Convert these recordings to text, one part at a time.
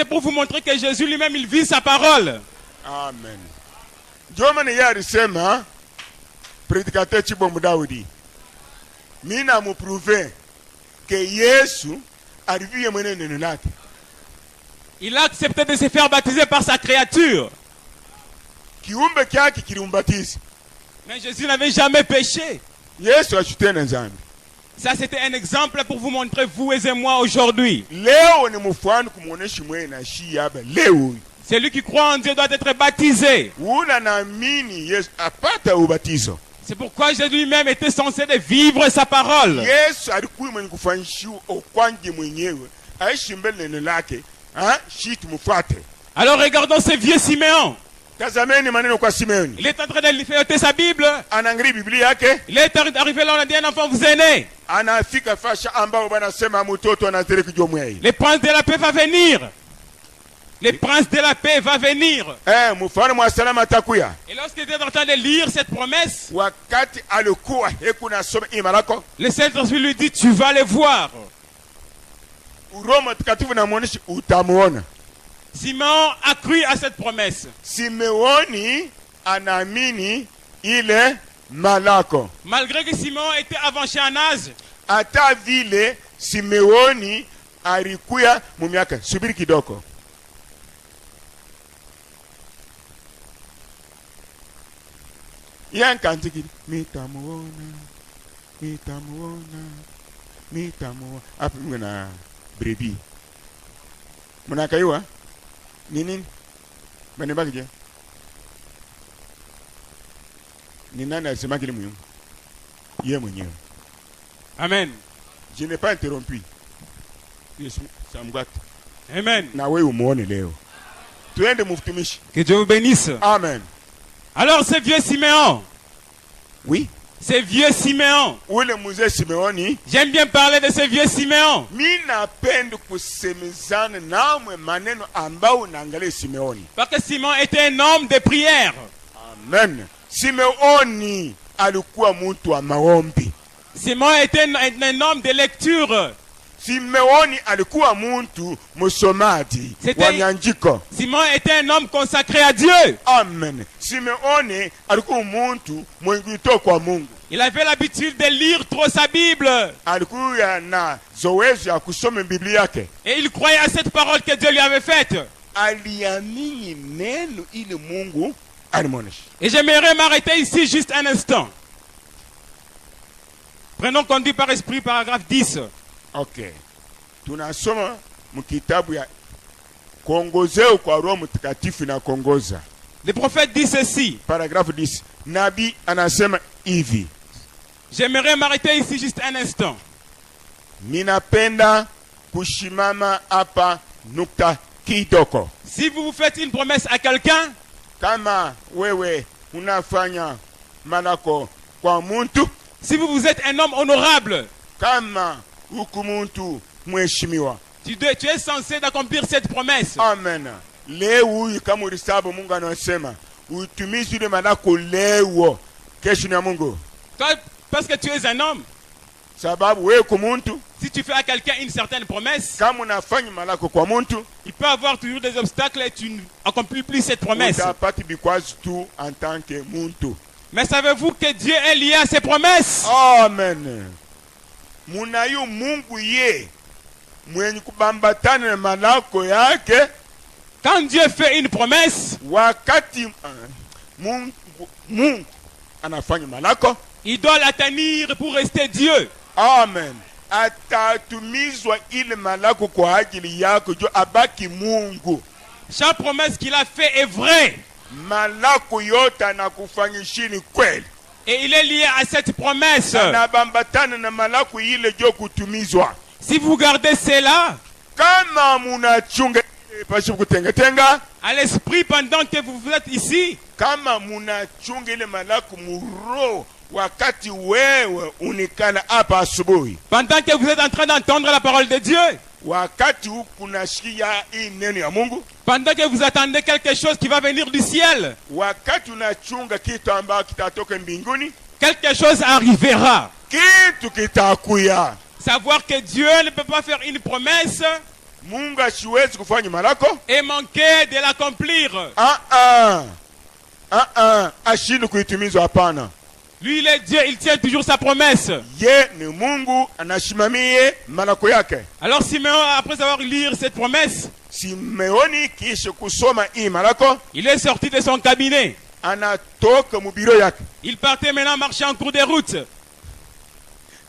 c'est pour vous montrer que Jésus lui-même, il vit sa parole. Amen. Ndio maana yeye alisema prédicateur Chibombo Daudi, mina muprouve que Yesu alivie mwenye neno lake. Il a accepté de se faire baptiser par sa créature. Kiumbe kyake kilimbatiza. Mais Jésus n'avait jamais péché. Yesu ashute na nzambi. Ça, c'était un exemple pour vous montrer, vous et moi, aujourd'hui. Leo ni mfano kumuonesha mwe na shi hapa leo. Celui qui croit en Dieu doit être baptisé. Ula naamini Yesu apata ubatizo. C'est pourquoi Jésus lui-même était censé de vivre sa parole. Yesu alikuwa mwenye kufanyisha okwanje mwenyewe. Aishi mbele neno lake. Shi tumfuate. Alors regardons ce vieux Siméon. Tazameni maneno kwa Simeoni. Il est en train de feuilleter sa Bible. Anaangalia Biblia yake. Il est arrivé là, on a dit un enfant vous est né. Anafika fasha ambao wanasema mtoto anazidi kujomwei. Le prince de la paix va venir. Le prince de la paix va venir. Mfalme wa salama atakuya. Et lorsqu'il était en train de lire cette promesse, wakati alikuwa hekuna soma imarako, le Saint-Esprit lui dit tu vas le voir. Roho Mtakatifu namuonesha utamuona. Simon a cru à cette promesse. Simeoni anaamini ile malako. Malgré que Simon était avancé en âge, hata vile Simeoni alikuya mu miaka. Subiri kidogo. Yankantiki mitamuona hapo mna brebi mnakaiwa nini manebaki je ni nani alisema kile muhimu yeye mwenyewe. Amen. Je n'ai pas interrompu. Yesu samgata. Amen. Na wewe umuone leo tuende mtumishi. Que Dieu vous bénisse. Amen. Alors ce vieux Siméon. Oui. Ce vieux Siméon. Ule mzee Simeoni. J'aime bien parler de ce vieux Siméon. Mimi napenda kusemezana nawe maneno ambao naangalia Simeoni. Parce que Simon était un homme de prière. Amen. Simeoni alikuwa mtu wa maombi. Simon était un homme de lecture. Simeoni alikuwa mtu msomaji wa nyandiko. Simon était un homme consacré à Dieu. Amen. Simeoni alikuwa mtu mwenye kwa Mungu. Il avait l'habitude de lire trop sa Bible. Alikuwa na zoezi ya kusoma Biblia yake. Et il croyait à cette parole que Dieu lui avait faite. Aliamini neno ile Mungu alimuonesha. Et j'aimerais m'arrêter ici juste un instant. Prenons conduit par esprit, paragraphe 10. Okay. Tunasoma mkitabu ya kuongozeo kwa Roho Mtakatifu na kuongoza. Le prophète dit ceci. Paragraphe 10. Nabii anasema hivi. J'aimerais m'arrêter ici juste un instant. Ninapenda kushimama hapa nukta kidogo. Si vous vous faites une promesse à quelqu'un, kama wewe unafanya malako kwa muntu, si vous êtes un homme honorable, kama huku muntu mheshimiwa, tu es censé d'accomplir cette promesse. Amen. Leo kama ulisabu Mungu anasema utumishi ile malako leo kesho ni ya Mungu. Toi, parce que tu es un homme, sababu wewe kwa muntu, si tu fais à quelqu'un une certaine promesse, kama unafanya malako kwa muntu, il peut avoir toujours des obstacles et tu n'accomplis plus cette promesse. Utapati because tu en tant que muntu. Mais savez-vous que Dieu est lié à ses promesses? Amen. Munayo Mungu ye mwenye kubambatana na malako yake. Quand Dieu fait une promesse, wakati Mungu anafanya malako, il doit la tenir pour rester Dieu. Amen. Atatumizwa ile malako kwa ajili yako jo abaki Mungu. Chaque promesse qu'il a fait est vraie. Malako yote anakufanyishini kweli. Et il est lié à cette promesse. Anabambatana na malako ile jo kutumizwa. Si vous gardez cela kama munachunga pashe kutenga à l'esprit pendant que vous êtes ici, kama munachunga ile malako muro wakati wewe unikana hapa asubuhi, pendant que vous êtes en train d'entendre la parole de Dieu, wakati unashikia hii neno ya Mungu, pendant que vous attendez quelque chose qui va venir du ciel, wakati unachunga kitu ambacho kitatoka mbinguni, quelque chose arrivera. Kitu kitakuya. Savoir que Dieu ne peut pas faire une promesse Mungu asiwezi kufanya malako et manquer de l'accomplir. ashindi kuitimizwa, hapana. Lui, il est Dieu, il tient toujours sa promesse. Ye ni Mungu anasimamie malako yake. Alors Simeon, après avoir lu cette promesse, Simeoni kisha kusoma hii malako, il est sorti de son cabinet. anatoka mubiro yake. Il partait maintenant marcher en cours de route.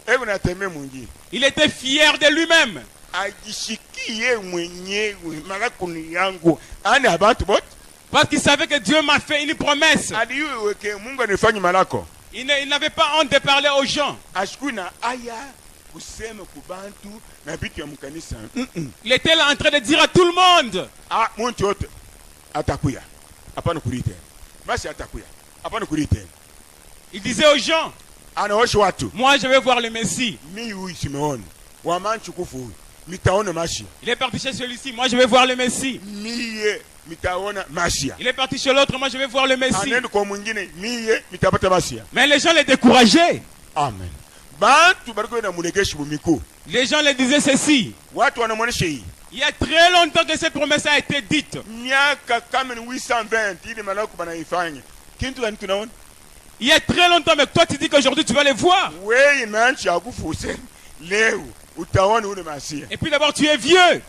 Hebu natembea mwingine, Il était fier de lui-même. ajishikie mwenyewe malako ni yangu, ani abantu bote Parce qu'il savait que Dieu m'a fait une promesse. aliweke Mungu anifanye malako. Il n'avait pas honte de parler aux gens. Ashikui na aya kusema kubantu na bitu ya mkanisa. Il était là en train de dire à tout le monde. Muntu yote atakuya, hapana kurite basi, atakuya hapana kurite. Il disait aux gens, Anaosha watu, moi je vais voir le Messie. mi huyu Simeoni wa manchukufu mitaona Masia. Il est parti chez celui-ci, moi je vais voir le Messie. Miye mitaona Masia. Il est parti chez l'autre, moi je vais voir le Messie. Anaenda kwa mwingine, miye mitapata Masia. Mais les gens les décourageaient. Amen. Bantu bariko na mulegeshi bumiku. Les gens les disaient ceci. Watu wanamuonesha hii. Il y a très longtemps que cette promesse a été dite. Miaka kama ni 820 ili malako banaifanya. Kintu gani tunaona? Il y a très longtemps, mais toi tu dis qu'aujourd'hui tu vas les voir. Wewe manchi akufuse. Leo utaona ule Masia. Et puis d'abord tu es vieux.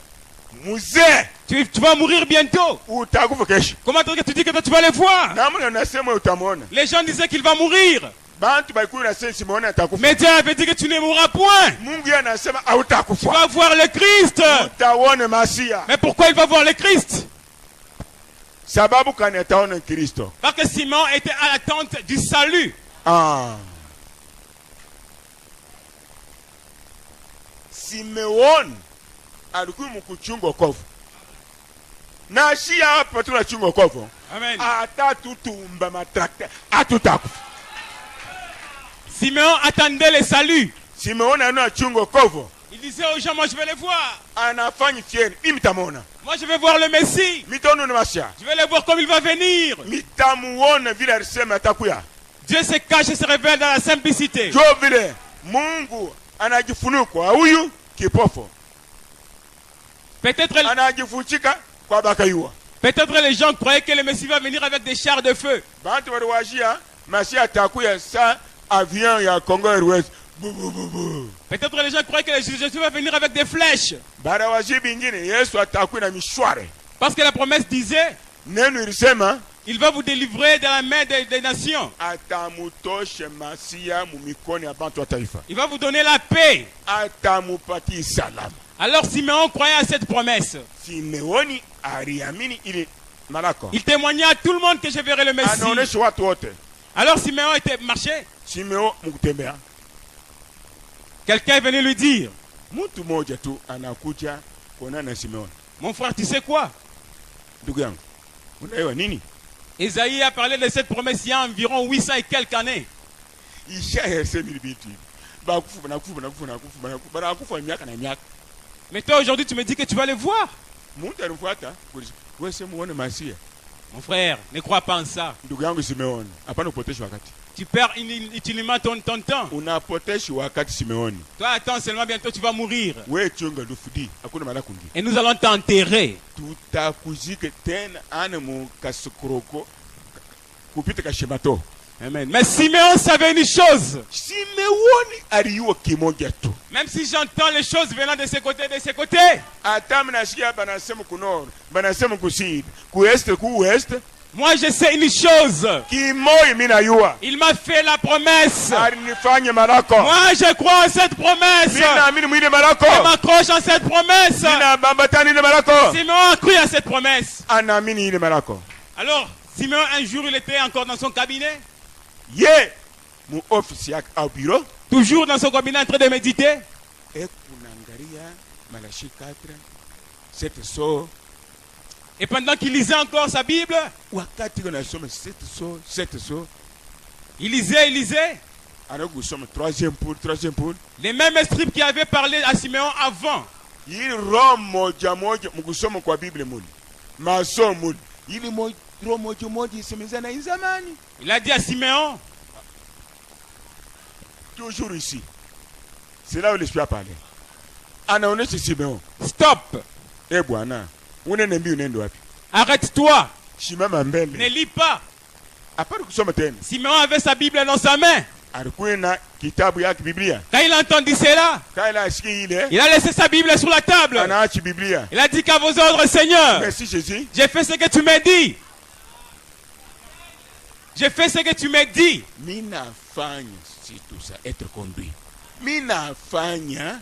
Muzee Tu vas mourir bientôt. utakufa kesho. Comment est-ce que tu dis que toi tu vas les voir? Namna nasema utamwona. Les gens disaient qu'il va mourir. Bantu baikuwa nasema Simeoni atakufa. Mais Dieu avait dit que tu ne mourras point. Mungu yeye anasema Tu hautakufa. vas voir le Christ. Utaona Masia. Mais pourquoi il va voir le Christ? Sababu kani ataona Kristo. Parce que Simon était à l'attente du salut. Simeoni alikuwa mkuchunga wokovu. Na shia hapa tunachunga wokovu. Amen. Atatutumba matrakta. Atutakufa. Simeon attendait le salut. Simeoni anachunga wokovu. Il disait aux gens, moi je vais les voir. Anafanya fieri. Imitamona. Moi je vais voir le Messie. Mitaona na Masia. Je vais les voir comme il va venir. Mitamuona vile alisema atakuya. Dieu se cache et se révèle dans la simplicité. Jo vile Mungu anajifunua kwa huyu kipofu. Peut-être les gens croyaient que le Messie va venir avec des chars de feu. Bantu waliwajia Masia atakuya sa avion ya Congo Airways. Peut-être les gens croyaient que Jésus va venir avec des flèches. Barawaji bingine Yesu atakuya na mishware. Parce que la promesse disait, Neno ilisema il va vous délivrer de la main des nations. atamutoshe Masia mu mikono ya bantu wa taifa. Il va vous donner la paix. Atamupati salama. Alors Simeon croyait à cette promesse. Simeoni aliamini ile malako. Il témoignait à tout le monde que je verrai le Messie. Anaonesha watu wote. Alors Simeon était marché. Simeo mkutembea. Quelqu'un est venu lui dire, Mtu moja tu anakuja kuonana na Simeoni. mon frère, tu sais quoi? Ndugu yangu, unaelewa nini? Isaïe a parlé de cette promesse il y a environ 800 et quelques années. Mais toi aujourd'hui tu me dis que tu vas les voir. Mon frère, ne crois pas en ça. Tu perds inutilement ton temps. Toi attends seulement, bientôt tu vas mourir. Et nous allons t'enterrer. Amen. Mais Simeon savait une chose. Même si j'entends les choses venant de ses côtés, moi je sais une chose. Il m'a fait la promesse. Moi je crois en cette promesse. Je m'accroche en cette promesse. Simeon a cru à cette promesse. Alors, Simeon un jour il était encore dans son cabinet. Toujours dans son cabinet en train de méditer. Et pendant qu'il lisait encore sa Bible, il lisait. Les mêmes esprits qui avaient parlé à Simeon avant. Il a dit à Simeon, toujours ici, c'est là où l'esprit a parlé. Simeon, stop. Bwana, unene mbi unendo wapi? Arrête-toi. Shimama mbele. Ne lis pas. Apari kusoma tena. Simeon avait sa Bible dans sa main. Alikuwa na kitabu yake Biblia. Quand il a entendu cela, il a laissé sa Bible sur la table. Anaachi Biblia. Il a dit qu'à vos ordres, Seigneur. Merci Jésus. J'ai fait ce que tu m'as dit. J'ai fait ce que tu m'as dit. Minafanya si tout ça être conduit. Minafanya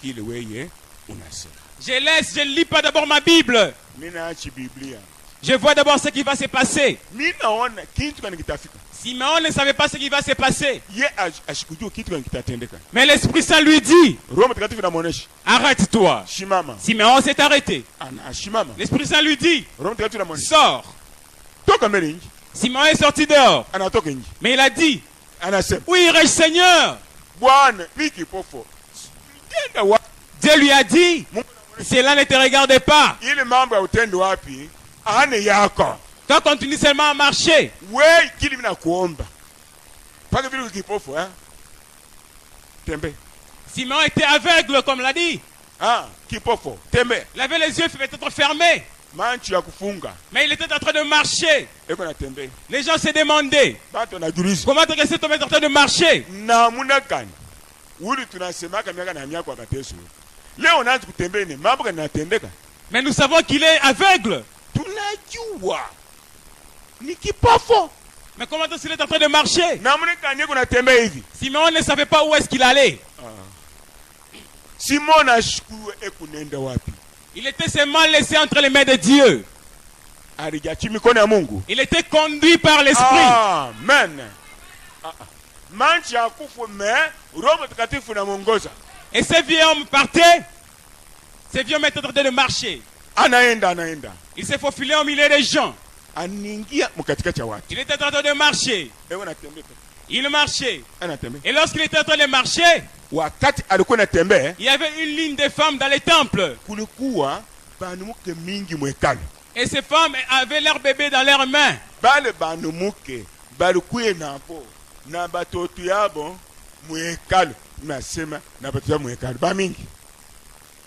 kile weye unasema. Je ne lis pas d'abord ma Bible. Minaachi Biblia. Je vois d'abord ce qui va se passer. Minaona kitu kana kitafika. Simeon ne savait pas ce qui va se passer. Ye ashikujua kitu kana kitatendeka. Mais l'Esprit Saint lui dit, Roho Mtakatifu anamuonesha. arrête-toi. Shimama. Simeon s'est arrêté. Shimama. L'Esprit Saint lui dit, Roho Mtakatifu anamuonesha. sors. Toka mbele nje. Simeon est sorti dehors. Anatoka nje. Mais il a dit, anasema, où irai-je, Seigneur? Bwana, miki pofo. Dieu lui a dit, cela ne te regarde pas. Ile mambo ya utendo wapi? Ane yako. Toi continue seulement à marcher. Wewe kile mimi nakuomba. Paka vile kipofu Tembe. Simeon était aveugle comme l'a dit. Kipofu. Tembe. Il avait les yeux peut-être fermés. Manchi ya kufunga. Mais il était en train de marcher. Eko na tembe. Les gens se demandaient, comment est-ce que cet homme est en train de marcher? Namuna gani? Uli tunasemaka miaka na miaka wakateso. Leo naanza kutembea ni mambo yanatendeka. Mais nous savons qu'il est aveugle. Tunajua. Ni kipofu. Mais comment est-ce qu'il est en train de marcher? Namuna gani kuna tembea hivi? Simeon ne savait pas où est-ce qu'il allait. Simon ashukuru ekunenda wapi? Il était seulement laissé entre les mains de Dieu. Il était conduit par l'Esprit. Amen. Et ce vieux homme partait. Ce vieux homme était en train de marcher. Il s'est faufilé au milieu des gens. Il était en train de marcher. Il marchait. Et lorsqu'il était en train de marcher, il y avait une ligne de femmes dans les temples. Et ces femmes avaient leur bébé dans leurs mains.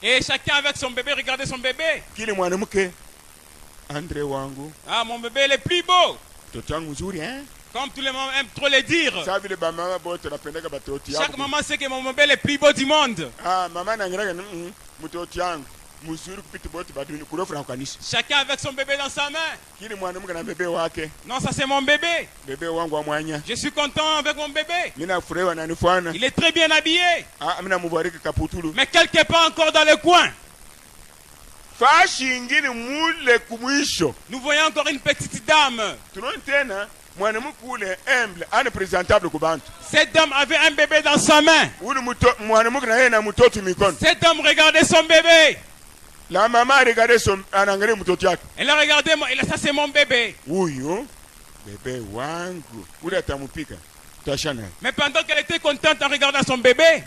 Et chacun avec son bébé regardait son bébé. Ah, mon bébé est le plus beau. Comme tous les mamans aiment trop le dire. Chaque maman sait que mon bébé est le plus beau du monde. Chacun avec son bébé dans sa main. Non, ça c'est mon bébé. Je suis content avec mon bébé. Il est très bien habillé. Mais quelque part encore dans le coin, nous voyons encore une petite dame. Cette dame avait un bébé dans sa main. Cette dame regardait son bébé. La maman regardait elle a regardé, ça c'est mon bébé. Mais pendant qu'elle était contente en regardant son bébé,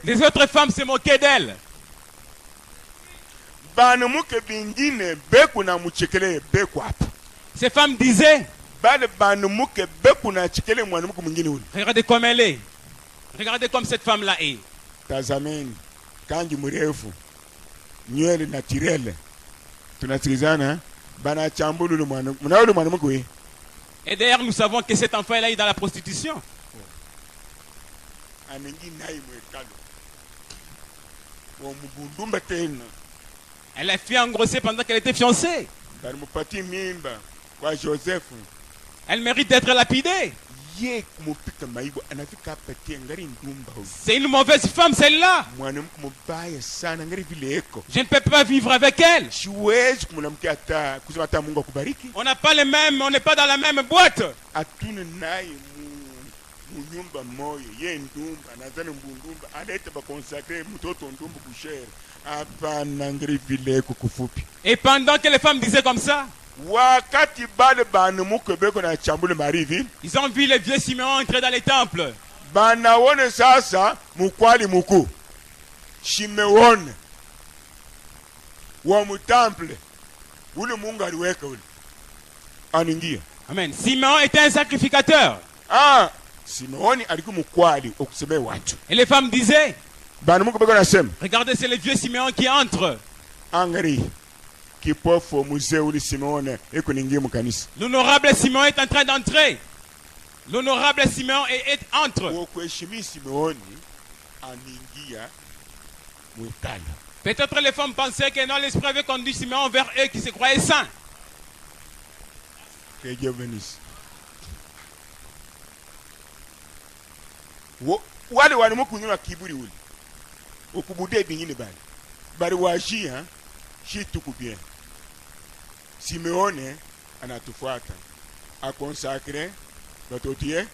les autres femmes se moquaient d'elle. Ces femmes disaient, regardez comme elle est. Regardez comme cette femme-là est. Et d'ailleurs, nous savons que cet enfant-là est dans la prostitution. Elle a fait engrosser pendant qu'elle était fiancée. Elle mérite d'être lapidée. C'est une mauvaise femme, celle-là. Je ne peux pas vivre avec elle. On n'a pas les mêmes, on n'est pas dans la même boîte. Et pendant que les femmes disaient comme ça, ils ont vu les vieux Simeon entrer dans les temples. Amen. Simeon était un sacrificateur. Et les femmes disaient, regardez, c'est le vieux Simeon qui entre. L'honorable Simeon est en train d'entrer. L'honorable Simeon entre. Peut-être les femmes pensaient que non, l'esprit avait conduit Simeon vers eux qui se croyaient saints. Que Dieu bénisse. Wale wanamukunywa kiburi ule. Ukubude bingine bali. Bali waji shi tuku bien. Simeone anatufuata. A consacrer batotie.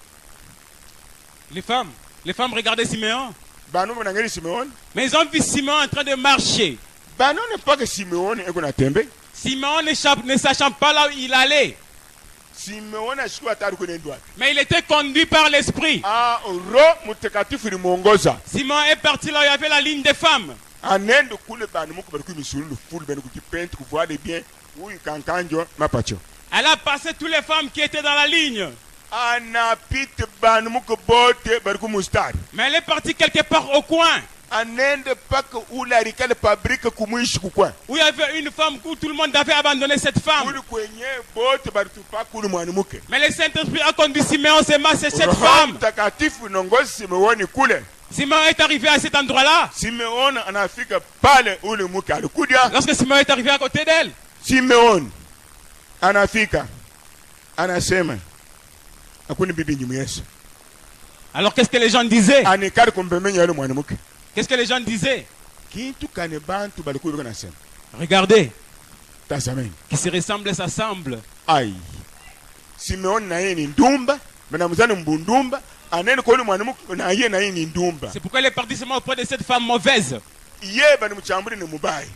Les femmes regardaient Simeon. Mais ils ont vu Simeon en train de marcher. Pas que Simeon est qu'on a tombé. Simeon ne sachant pas là où il allait. Mais il était conduit par l'esprit. Simeon est parti là où il y avait la ligne des femmes. Elle a passé toutes les femmes qui étaient dans la ligne. Mais elle est partie quelque part au coin. Où il y avait une femme où tout le monde avait abandonné cette femme. Mais le Saint-Esprit a conduit Simeon seulement c'est cette femme. Simeon est arrivé à cet endroit-là. Lorsque Simeon est arrivé à côté d'elle, Simeon anafika anasema hakuna bibi nyuma Yesu. Alors qu'est-ce que les gens disaient? Qu'est-ce que les gens disaient? Regardez. Qui se ressemble s'assemble. Aïe. Simeon naye ni ndumba, mnamzana mbundumba, anene kwa yule mwanamke na yeye naye ni ndumba. C'est pourquoi il est parti seulement auprès de cette femme mauvaise. Yeye bani mchamburi ni mubai.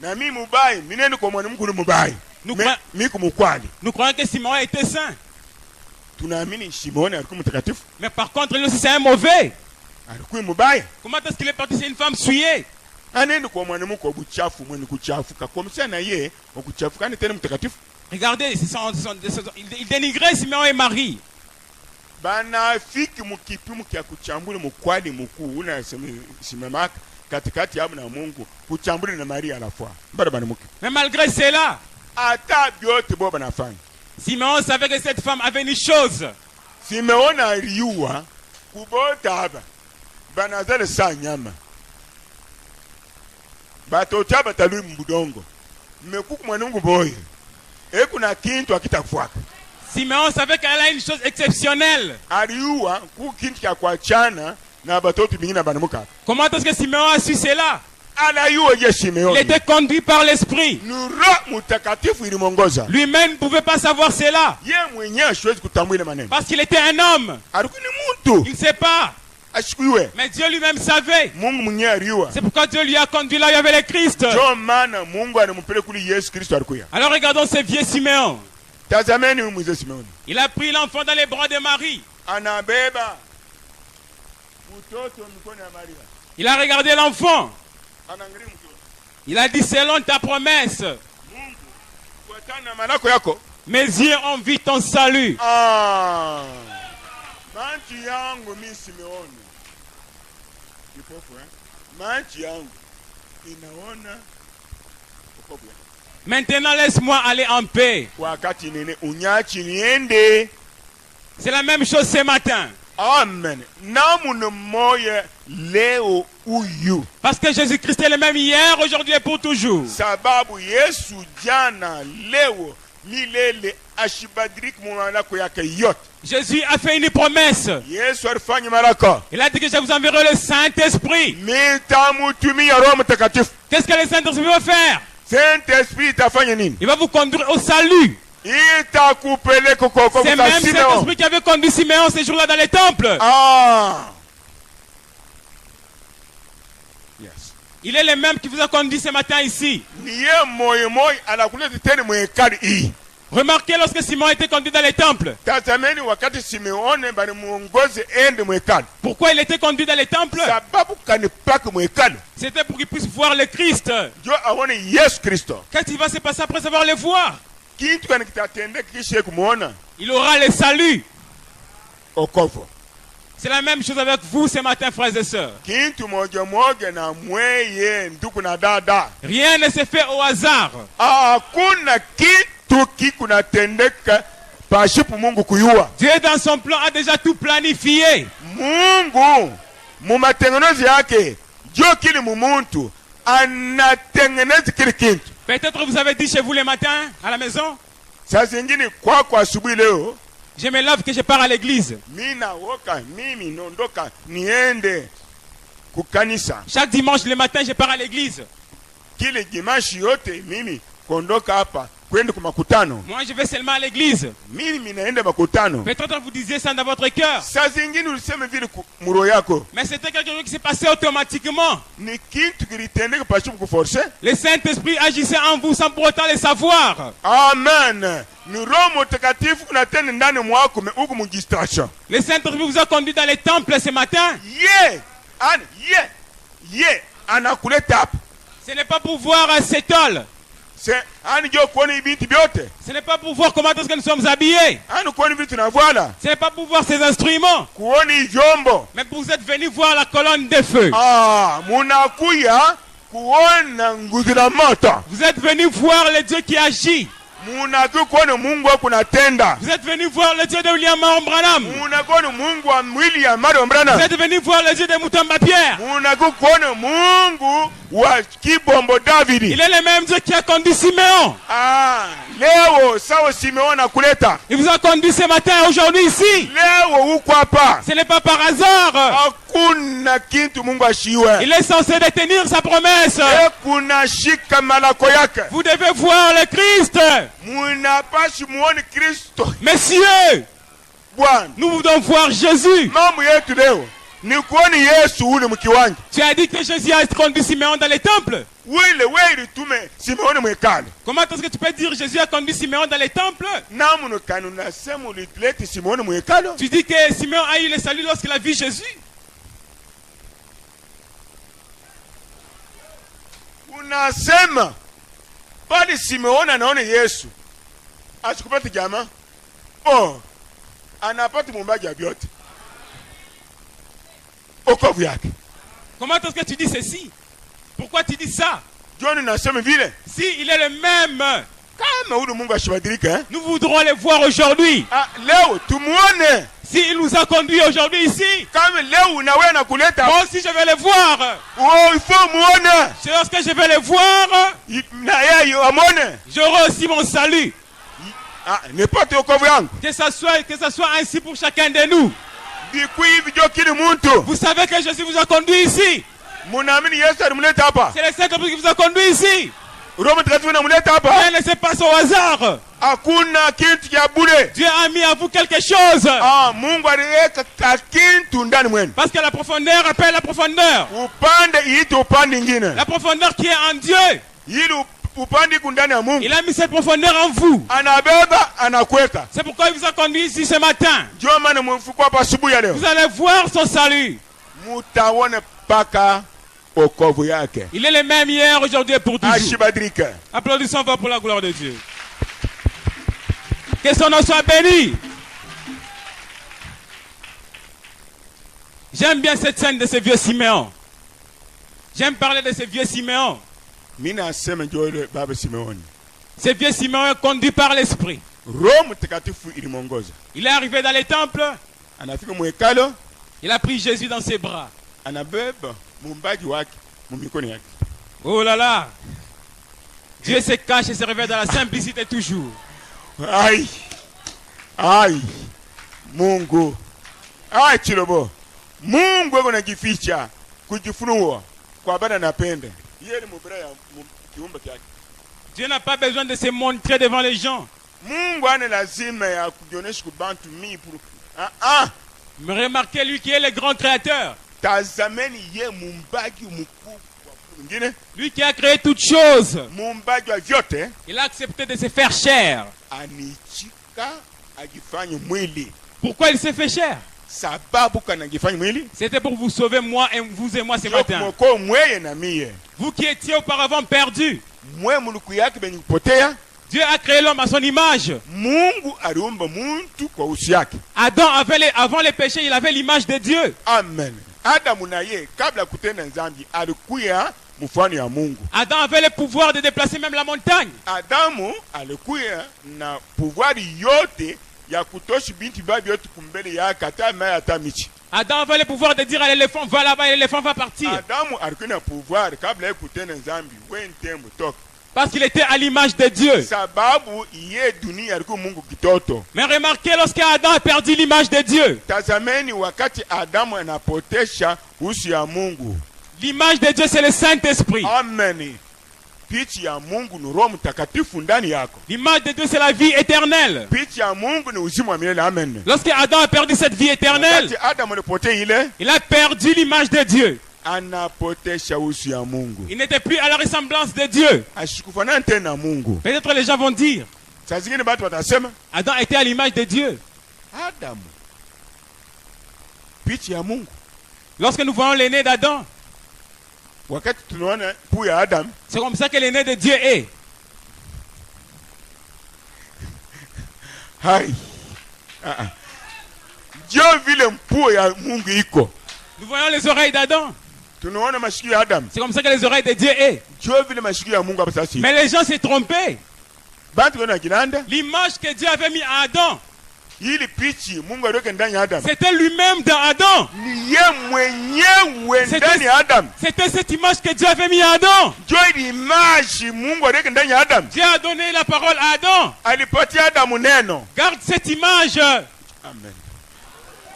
Na mimi mubai, minene kwa mwanamke ni mubai. Nous croyons que Simeon était saint. Mais par contre, lui aussi c'est un mauvais. Comment est-ce qu'il est parti? C'est une femme souillée. Regardez, il dénigrait Simeon et Marie. Mais malgré cela, Simeon savait que cette femme avait une chose. Simeon a riwa kubota banazale sa nyama. Batota batalui mbudongo. Mekuku mwanungu boy. Kuna kintu akitakufuaka. Simeon savait qu'elle a une chose exceptionnelle. Ariwa ku kintu ya kuachana na batoto bingine banamuka. Comment est-ce que Simeon a su cela? Il était conduit par l'esprit. Lui-même ne pouvait pas savoir cela. Parce qu'il était un homme. Il ne sait pas. Mais Dieu lui-même savait. C'est pourquoi Dieu lui a conduit là où il y avait le Christ. Alors regardons ce vieux Simeon. Il a pris l'enfant dans les bras de Marie. Il a regardé l'enfant. Il a dit selon ta promesse, mes yeux ont vu ton salut. Maintenant laisse-moi aller en paix. C'est la même chose ce matin. Amen. Parce que Jésus-Christ est le même hier, aujourd'hui et pour toujours. Jésus a fait une promesse. Il a dit que je vous enverrai le Saint-Esprit. Qu'est-ce que le Saint-Esprit va faire? Il va vous conduire au salut. C'est même cet esprit qui avait conduit Simeon ces jours-là dans les temples. Yes. Il est le même qui vous a conduit ce matin ici. Remarquez lorsque Simeon était conduit dans les temples. Pourquoi il était conduit dans les temples? C'était pour qu'il puisse voir le Christ. Qu'est-ce qui va se passer après savoir le voir? Il aura le salut. C'est la même chose avec vous ce matin, frères et sœurs. Rien ne se fait au hasard. Dieu dans son plan a déjà tout planifié. Peut-être vous avez dit chez vous le matin à la maison, je me lave que je pars à l'église. Chaque dimanche le matin je pars à l'église. Moi je vais seulement à l'église. Peut-être vous disiez ça dans votre cœur. Mais c'était quelque chose qui s'est passé automatiquement. Le Saint-Esprit agissait en vous sans pour autant le savoir. Amen. Le Saint-Esprit vous a conduit dans les temples ce matin. Ce n'est pas pour voir un sétole. Ce n'est pas pour voir comment est-ce que nous sommes habillés. Ce n'est pas pour voir ces instruments. Mais vous êtes venus voir la colonne de feu. Vous êtes venus voir le Dieu qui agit. Vous êtes venus voir le Dieu de William Branham. Vous êtes venus voir le Dieu de Mutamba Pierre. Il est le même Dieu qui a conduit Siméon. Il vous a conduit ce matin, aujourd'hui ici. Ce n'est pas par hasard. Il est censé détenir sa promesse. Vous devez voir le Christ. Messieurs, nous devons voir Jésus. Tu as dit que Jésus a conduit Siméon dans les temples. Comment est-ce que tu peux dire Jésus a conduit Siméon dans les temples? Tu dis que Siméon a eu le salut lorsqu'il a vu Jésus. Unasema bali Simeoni anaona Yesu asikupata jamaa anapata mumbaji ya vyote okovu yake. Comment est-ce que tu dis ceci? Pourquoi tu dis ça? John nasema vile si il est le même kama huyu Mungu ashibadilika nous voudrons le voir aujourd'hui. Leo tumuone. Si il nous a conduit aujourd'hui ici, moi aussi je vais le voir. Il faut muone. C'est lorsque je vais le voir, j'aurai aussi mon salut. Que ça soit ainsi pour chacun de nous. Vous savez que Jésus vous a conduit ici. C'est le Saint-Esprit qui vous a conduit ici. Rien ne se passe au hasard. Dieu a mis à vous quelque chose. Parce que la profondeur appelle la profondeur. La profondeur qui est en Dieu. Il a mis cette profondeur en vous. C'est pourquoi il vous a conduit ici ce matin. Vous allez voir son salut. Il est le même hier, aujourd'hui et pour toujours. Applaudissons fort pour la gloire de Dieu. Que son nom soit béni. J'aime bien cette scène de ce vieux Siméon. J'aime parler de ce vieux Siméon. Ce vieux Siméon est conduit par l'Esprit. Il est arrivé dans les temples. Il a pris Jésus dans ses bras. Oh là là. Dieu se cache et se révèle dans la simplicité toujours. Aïe, Mungu. Aïe, Chilobo. Mungu anajificha kujifunua kwa baba anapenda. Yeye ni mbaya kiumbe chake. Dieu n'a pas besoin de se montrer devant les gens. Mungu ana lazima ya kujionyesha kubantu mimi pour Mais remarquez lui qui est le grand créateur. Tazameni ye mumbaji mkuu mwingine. Lui qui a créé toutes choses. Mumbaji wa vyote. Il a accepté de se faire chair. Anichika ajifanye mwili. Pourquoi il s'est fait chair? Sababu kanajifanya mwili. C'était pour vous sauver moi et vous et moi ce matin. Moko mweye na mie. Vous qui étiez auparavant perdus. Mwe muluku yake benikupotea. Dieu a créé l'homme à son image. Mungu aliumba muntu kwa usi yake. Adam avant les péchés, il avait l'image de Dieu. Amen. Adamu naye kabla kutenda nzambi alikuya mfano ya Mungu. Adam avait le pouvoir de déplacer même la montagne. Adamu alikuya na pouvoir yote ya kutoshi binti babi yote kumbele ya kata na hata michi. Adam avait le pouvoir de dire à l'éléphant va là-bas et l'éléphant va partir. Adamu alikuwa na pouvoir kabla kutenda nzambi wentembo toka. Parce qu'il était à l'image de Dieu. Sababu iye dunia alikuwa Mungu kitoto. Mais remarquez, lorsqu'Adam a perdu l'image de Dieu. Tazameni wakati Adamu anapotesha usi ya Mungu. L'image de Dieu, c'est le Saint-Esprit. Amen. Pichi ya Mungu ni Roho Mtakatifu ndani yako. L'image de Dieu, c'est la vie éternelle. Pichi ya Mungu ni uzima wa milele. Amen. Lorsqu'Adam a perdu cette vie éternelle, wakati Adamu alipotea ile, il a perdu l'image de Dieu. Anapotesha usi ya Mungu. Il n'était plus à la ressemblance de Dieu. Ashikufanana tena Mungu. Peut-être les gens vont dire, saa zingine watu watasema Adam était à l'image de Dieu. Adamu pichi ya Mungu. Lorsque nous voyons l'aîné d'Adam, wakati tunaona puu ya Adam, c'est comme ça que l'aîné de Dieu est. Hai. Ndio vile mpuu ya Mungu iko. Nous voyons les oreilles d'Adam. Tunaona mashikio ya Adam. C'est comme ça que les oreilles de Dieu est. Ndio vile mashikio ya Mungu hapa sasa. Mais les gens s'est trompés. Bantu wana kinanda. L'image que Dieu avait mis à Adam, ili pichi Mungu aliweka ndani ya Adam. c'était lui-même dans Adam. Ni ye mwenyewe ndani ya Adam. C'était cette image que Dieu avait mis à Adam. Ndio image Mungu aliweka ndani ya Adam. Dieu a donné la parole à Adam. Alipatia Adamu neno. Garde cette image. Amen.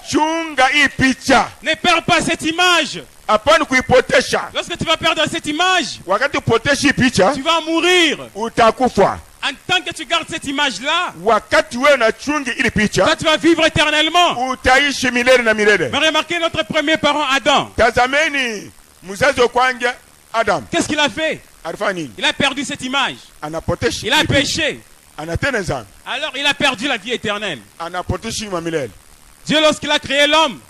Chunga hii picha. Ne perds pas cette image. Hapana kuipotesha. Lorsque tu vas perdre cette image, wakati upoteshi hii picha, tu vas mourir. Utakufa. En tant que tu gardes cette image-là, wakati wewe unachunga ile picha, toi tu vas vivre éternellement. Utaishi milele na milele. Mais remarquez notre premier parent Adam. Tazameni mzazi wa kwanza Adam. Qu'est-ce qu'il a fait? Alifanya nini? Il a perdu cette image. Anapotesha. Il a péché. Anatenda dhambi. Alors il a perdu la vie éternelle. Anapotesha milele. Dieu, lorsqu'il a créé l'homme,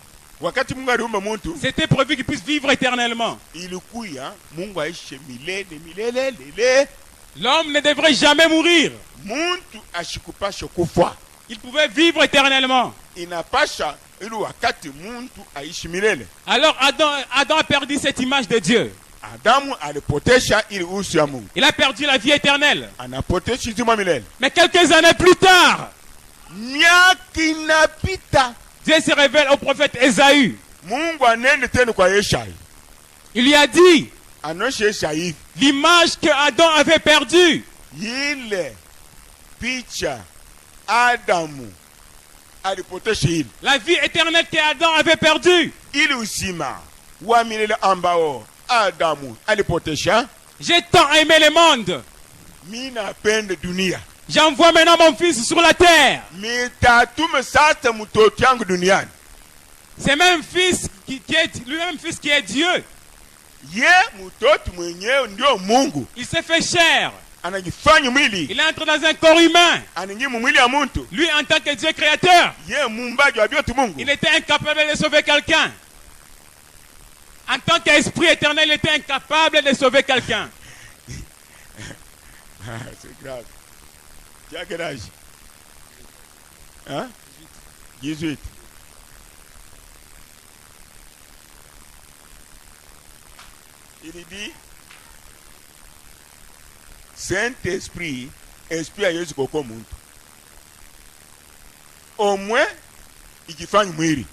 wakati Mungu aliumba muntu, c'était prévu qu'il puisse vivre éternellement. Ilikuya Mungu aishi milele lele. L'homme ne devrait jamais mourir. Muntu ashikupasha kufa. Il pouvait vivre éternellement. Inapasha ili wakati muntu aishi milele. Alors Adam a perdu cette image de Dieu. Adamu alipotesha ili usi ya Mungu. Il a perdu la vie éternelle. Anapotesha uzima milele. Mais quelques années plus tard, miaka inapita, Dieu se révèle au prophète Esaü. Mungu anende tena kwa Yeshai. Il lui a dit, anoshe Yeshai, l'image que Adam avait perdue, ile picha Adamu alipotesha ile, la vie éternelle que Adam avait perdue, ili uzima wa milele ambao Adamu alipotesha. J'ai tant aimé le monde, mimi napenda dunia, j'envoie maintenant mon fils sur la terre. C'est même fils qui est lui-même fils qui est Dieu. Il s'est fait chair. Il est entré dans un corps humain. Lui, en tant que Dieu créateur, il était incapable de sauver quelqu'un. En tant qu'esprit éternel, il était incapable de sauver quelqu'un. C'est grave. Tu as quel âge? Hein? 18. Il dit, Saint-Esprit, esprit a Yesu koko muntu. Au moins, il kifanya mwili.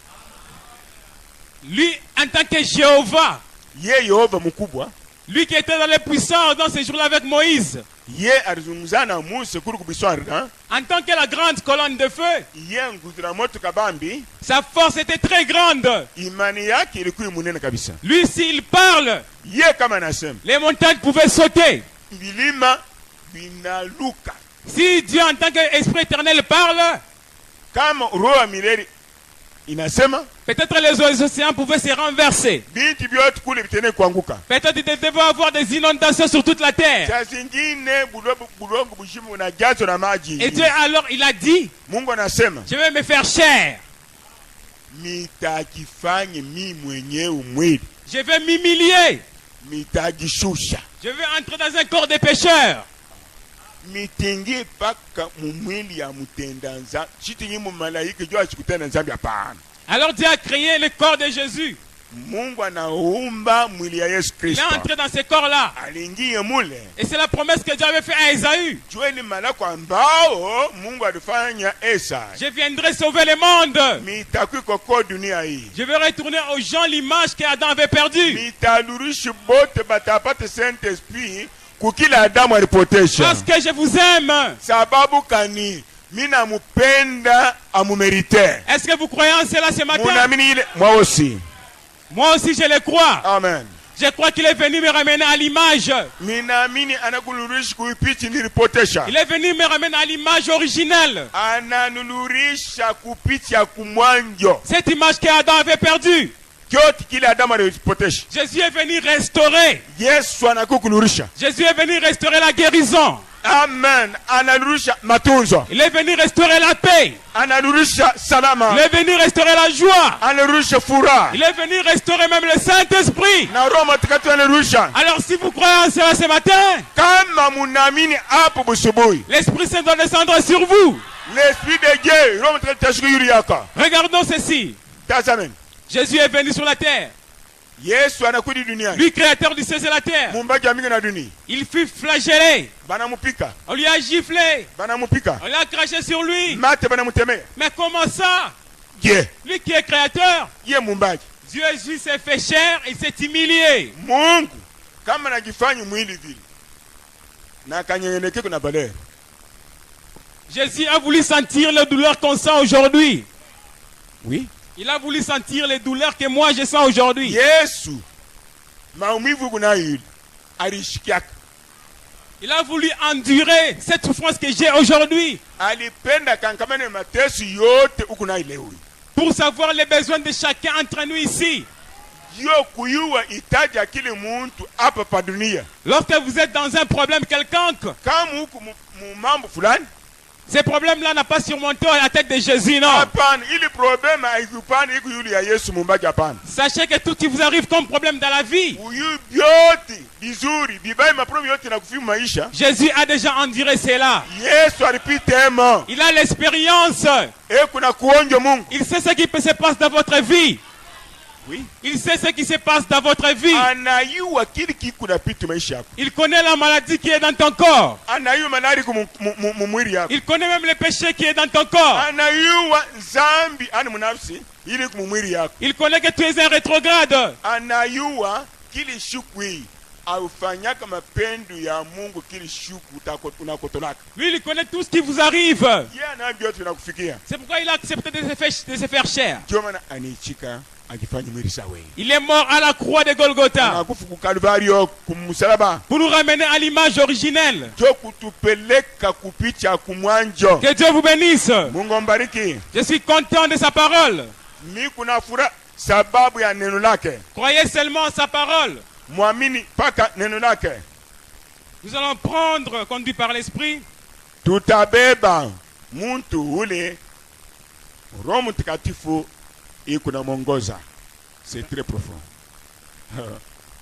Lui, en tant que Jéhovah, Yehova mkubwa, lui qui était dans les puissances dans ces jours-là avec Moïse, en tant que la grande colonne de feu, sa force était très grande. Lui, s'il parle, les montagnes pouvaient sauter. Si Dieu en tant qu'esprit éternel parle, peut-être les océans pouvaient se renverser. Peut-être il devait avoir des inondations sur toute la terre. Et Dieu alors il a dit, je vais me faire chair. Je vais m'humilier. Je vais entrer dans un corps de pécheurs. mitingi paka mumwili ya mutendanza chitingi mu malaika jo achikutana nzambi hapana. Alors Dieu a créé le corps de Jésus. Mungu anaumba mwili ya Yesu Il Kristo. est entré dans ce corps-là. Aliingia mule. Et c'est la promesse que Dieu avait faite à Ésaü. Jua ni malako ambao Mungu alifanya Esa. Je viendrai sauver le monde. Mitakui koko dunia hii. Je vais retourner aux gens l'image qu'Adam avait perdue. Mitalurushi bote batapate Saint-Esprit kukila Adamu alipotesha. Parce que je vous aime. Sababu kani mina mupenda amumerite. Est-ce que vous croyez en cela ce matin? Munaamini ile moi aussi. Moi aussi je le crois. Amen. Je crois qu'il est venu me ramener à l'image. Minaamini anakulurisha kuipichi nilipotesha. Il est venu me ramener à l'image originelle. Ananulurisha kupitia kumwanjo. Cette image qu'Adam avait perdue. Kyote kile Adamu alipotesha. Jésus est venu restaurer. Yesu anakukulurisha. Jésus est venu restaurer la guérison. Amen. Analurisha matunzo. Il est venu restaurer la paix. Analurisha salama. Il est venu restaurer la joie. Analurisha furaha. Il est venu restaurer même le Saint-Esprit. Na Roho Mtakatifu analurisha. Alors si vous croyez en cela ce matin, Kama munaamini hapo busubuhi, l'Esprit Saint doit descendre sur vous. l'Esprit de Dieu, Roho Mtakatifu tashuka yuri yako. Regardons ceci. Tazameni. Jésus est venu sur la terre. Yesu anakuja duniani. Lui, créateur du ciel et la terre. Muumbaji wa mbingu na dunia. Il fut flagellé. Banamupika. On lui a giflé. Banamupika. On l'a craché sur lui. Mate banamutemea. Mais comment ça? Dieu. Lui qui est créateur. Ye muumbaji. Jésus s'est fait chair et s'est humilié. Mungu kama najifanya mwili vile. Na kanyenyeneke kuna balere. Jésus a voulu sentir les douleurs qu'on sent aujourd'hui. Oui. Il a voulu sentir les douleurs que moi je sens aujourd'hui. Yesu maumivu kunayo alishikiaka. Il a voulu endurer cette souffrance que j'ai aujourd'hui. Alipenda kankamane mateso yote ukunayo leo. Pour savoir les besoins de chacun entre nous ici. Yo kuyua itaja kile muntu hapa pa dunia. Lorsque vous êtes dans un problème quelconque, kama huku mambo fulani, ce problème-là n'a pas surmonté la tête de Jésus, non. Hapana, ili problème haikupani iko yule ya Yesu muumbaji hapana. Sachez que tout ce qui vous arrive comme problème dans la vie, Uyu byote bizuri, bibai maproblème yote na kufimu maisha. Jésus a déjà enduré cela. Yesu alipitema. Il a l'expérience. Kuna kuonja Mungu. Il sait ce qui se passe dans votre vie. Oui. Il sait ce qui se passe dans votre vie. Anayua kile kikunapita maisha yako. Il connaît la maladie qui est dans ton corps. Anayua malari kumwili yako. Il connaît même le péché qui est dans ton corps. Anayua zambi ani munafsi ili kumwili yako. Il connaît que tu es un rétrograde. Anayua kile shukwi aufanyaka mapendo ya Mungu kile shuku unakotolaka. Lui, il connaît tout ce qui vous arrive. Yeye anajua tunakufikia. C'est pourquoi il a accepté de se faire chair. Ndio maana anichika. Il est mort à la croix de Golgotha pour nous ramener à l'image originelle. Que Dieu vous bénisse. Je suis content de sa parole. Croyez seulement en sa parole. Nous allons prendre, conduit par l'Esprit, c'est très profond.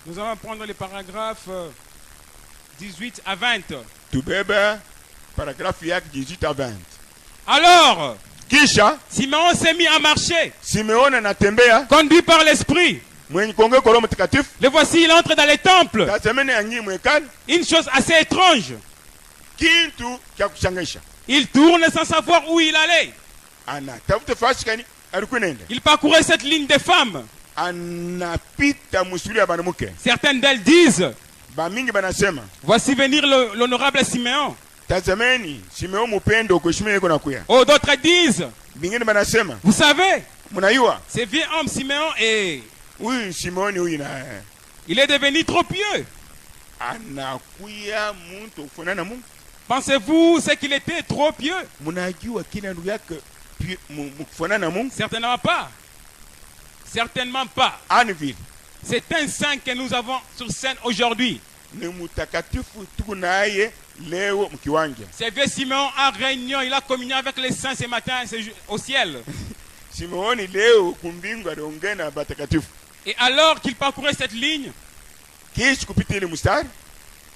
Nous allons prendre les paragraphes 18 à 20. Paragraphe 18 à 20. Alors, Kisha, Simeon s'est mis à marcher, conduit par l'Esprit. Le voici, il entre dans les temples. Une chose assez étrange. Il tourne sans savoir où il allait. Il parcourait cette ligne des femmes. Certaines d'elles disent, voici venir l'honorable Simeon. Oh, d'autres disent, vous savez, ce vieux homme Simeon est... il est devenu trop pieux. Pensez-vous ce qu'il était trop pieux? Certainement pas. Certainement pas. C'est un saint que nous avons sur scène aujourd'hui. Ce vieux Simeon a réunion, il a communié avec les saints ce matin au ciel. Et alors qu'il parcourait cette ligne,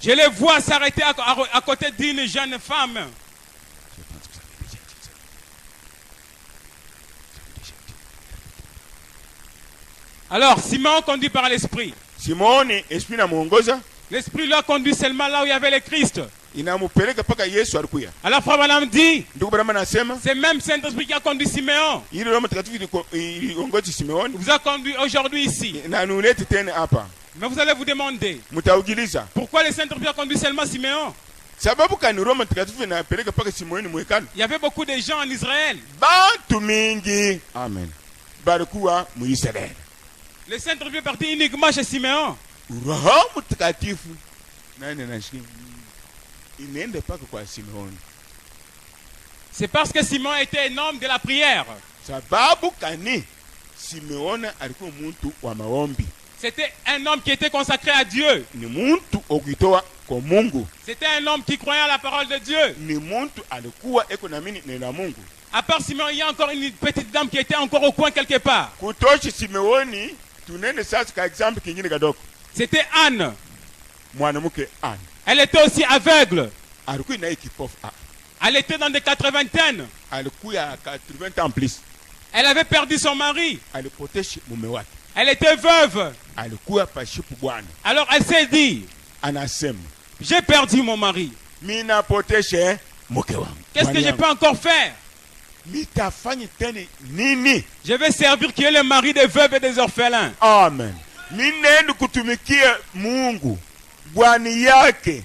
Je les vois s'arrêter à côté d'une jeune femme. Alors, Simon conduit par l'esprit. L'esprit l'a conduit seulement là où il y avait le Christ. Alors, Frère Branham dit, c'est même Saint-Esprit qui a conduit Siméon. Il vous a conduit aujourd'hui ici. Mais vous allez vous demander, pourquoi le Saint-Esprit a conduit seulement Siméon? Il y avait beaucoup de gens en Israël. Amen. Le Saint-Esprit est parti uniquement chez Siméon. C'est parce que Simon était un homme de la prière. C'était un homme qui était consacré à Dieu. C'était un homme qui croyait à la parole de Dieu. À part Simon, il y a encore une petite dame qui était encore au coin quelque part. C'était Anne. Elle était aussi aveugle. Elle était dans des 80aines. Elle avait perdu son mari. Elle était veuve. Alors elle s'est dit, j'ai perdu mon mari. Qu'est-ce que je peux encore faire? Je vais servir qui est le mari des veuves et des orphelins. Amen. Mungu bwani yake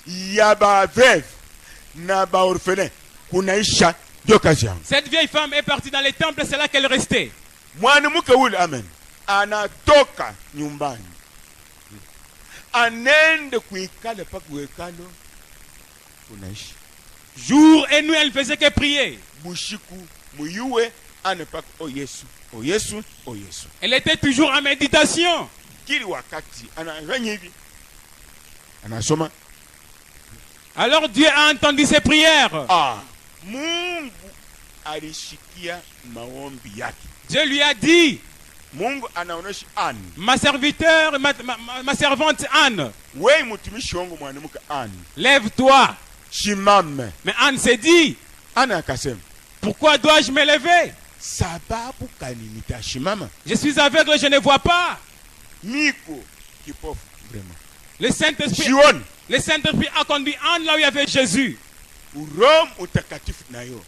ya bavev na baorphelin kunaisha ndio kazi yangu. Cette vieille femme est partie dans les temples, c'est là qu'elle restait. Mwanamke yule amen anatoka nyumbani anende kuikala pa kuekalo kunaishi. Jour et nuit elle faisait que prier. Bushiku muyuwe anepak o Yesu o Yesu o Yesu. Elle était toujours en méditation. Kili wakati anafanya hivi anasoma. Alors Dieu a entendu ses prières. Mungu alishikia maombi yake. Dieu lui a dit, Mungu anaonesha Anne, ma serviteur, ma servante Anne, wewe mtumishi wangu mwanamke Anne, lève-toi. Shimame. Mais Anne s'est dit, Anne akasema, pourquoi dois-je me lever? Sababu kanini tashimama? Je suis aveugle, je ne vois pas. Niko kipofu vraiment. Le Saint-Esprit a conduit Anne là où il y avait Jésus. Rome utakatifu nayo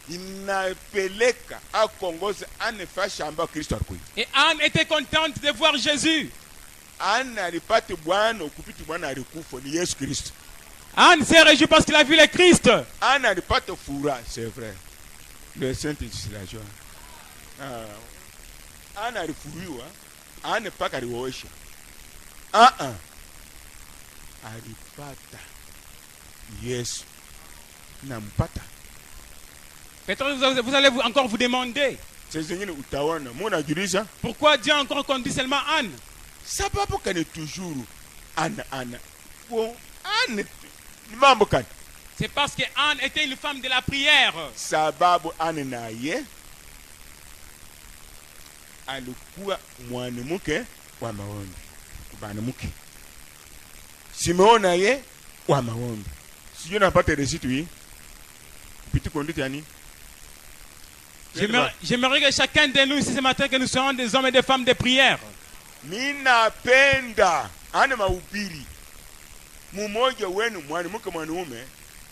inapeleka akongoza Anne fashamba Kristo alikuwa. Et Anne était contente de voir Jésus. Anne alipata Bwana ukupita Bwana alikufa ni Yesu Kristo. Anne s'est réjouie parce qu'il a vu le Christ. Anne alipata furaha, c'est vrai. Le Saint-Esprit la joie. Anne alifuriwa, Anne paka aliosha. Alipata Yesu nampata. Peut-être vous allez encore vous demander, pourquoi Dieu a encore conduit seulement Anne? Sababu kane toujours Anne. C'est parce que Anne était une femme de la prière. Sababu Anne naye alikuwa mwanamke wa maombi. Mwanamke. Simeon naye wa maombi. Sijui napata receipt hii. Petit conduite yani. J'aimerais que chacun de nous ici ce matin que nous soyons des hommes et des femmes de prière. Ninapenda ana mahubiri. Mmoja wenu mwanamke mwanaume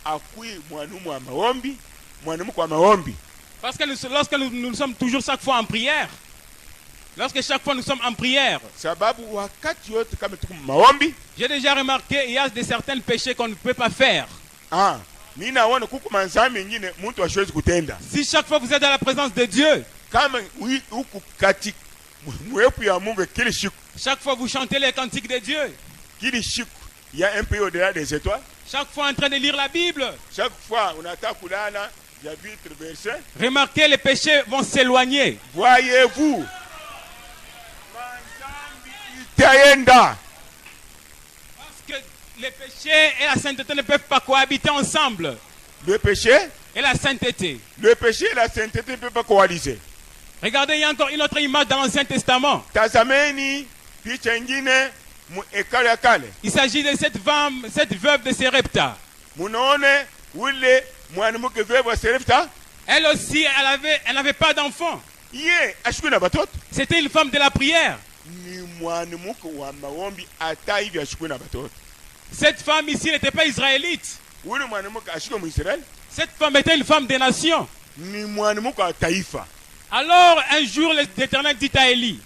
akui mwanaume wa maombi, mwanamke wa maombi. Parce que lorsque nous sommes toujours chaque fois en prière. Lorsque chaque fois nous sommes en prière. Sababu wakati yote kama tuko maombi, j'ai déjà remarqué il y a de certains péchés qu'on ne peut pas faire. Ninaona kuko manzami nyingine mtu hawezi kutenda. Si chaque fois vous êtes dans la présence de Dieu, kama huku katika mwepo ya Mungu kile siku, chaque fois vous chantez les cantiques de Dieu, kile siku il y a un peu au-delà des étoiles, chaque fois en train de lire la Bible, chaque fois on attend kulala ya vitre verset, remarquez les péchés vont s'éloigner. Voyez-vous manzambi itaenda. Parce que les péchés et la sainteté ne peuvent pas cohabiter ensemble. Le péché et la sainteté. Le péché et la sainteté ne peuvent pas coaliser. Regardez, il y a encore une autre image dans l'Ancien Testament. Tazameni picha nyingine Il s'agit de cette femme, cette veuve de Sarepta. Elle aussi, elle n'avait pas d'enfant. C'était une femme de la prière. Cette femme ici n'était pas israélite. Cette femme était une femme des nations. Alors un jour l'Éternel dit à Élie,